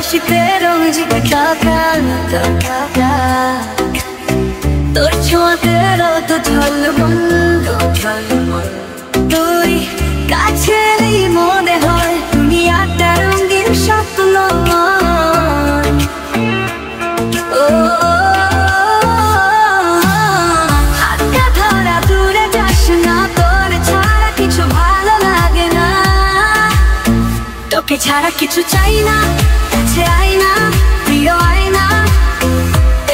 শীতে রঙিন ঢাকা তোর ছোঁয়াতে রোদ ঝলমল তুই কাছে এলেই মনে হয় দুনিয়াটা রঙিন স্বপ্ন হাতটা ধরা দূরে যাস না তোর ছাড়া কিছু ভালো লাগে না তোকে ছাড়া কিছু চাই না কাছে আয় না প্রিয় আয় না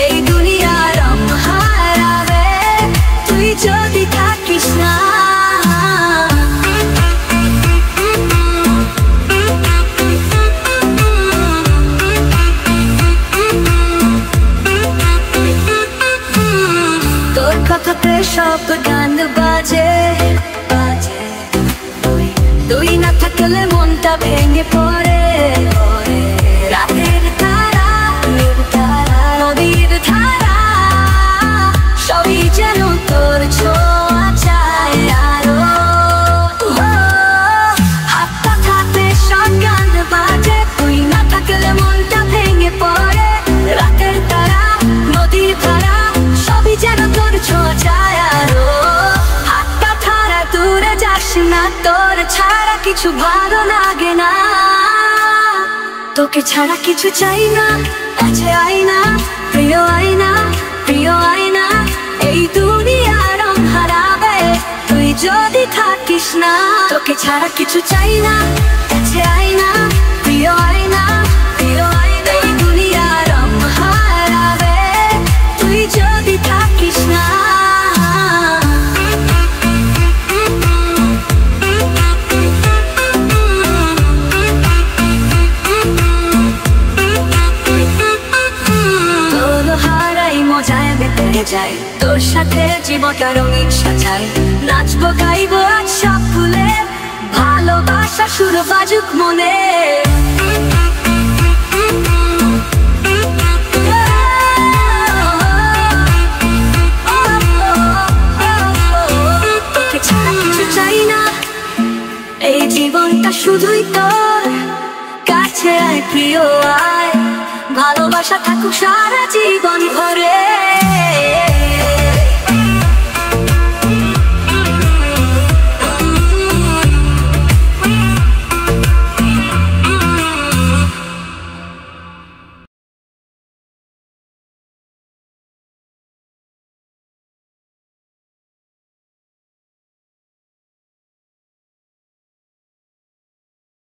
এই দুনিয়ার রং হারাবে তুই যদি থাকিস না তোর কথাতে সব গান বাজে তুই না থাকলে মনটা ভেঙে পড়ে রাতের তারা নদীর ধারা সবই যেন তোর ছোঁয়া চায় আরো হাত পাখাতে সব গান বাজে তুই না থাকলে মনটা ভেঙে পড়ে রাতের তারা নদীর ধারা সবই যেন তোর ছোঁয়া চায় আরো হাত পাখারা দূরে যাস না তোর ছাড়া কিছু ভালো লাগে না তোকে ছাড়া কিছু চাই না কাছে আয় না প্রিয় আয় না প্রিয় আয় না এই দুনিয়ার রং হারাবে তুই যদি থাকিস না তোকে ছাড়া কিছু চাই না কাছে আয় না প্রিয় আয় না প্রিয় আয় না এই দুনিয়ার রং হারাবে তুই যদি থাকিস না যাই তোর সাথে জীবনটা রঙিন সাজাই নাচবো গাইবো আজ সব ভুলে ভালোবাসা সুর বাজুক মনে তোকে ছাড়া কিছু চাই না এই জীবনটা শুধুই তোর কাছে আয় প্রিয় আয় ভালোবাসা থাকুক সারা জীবন ভরে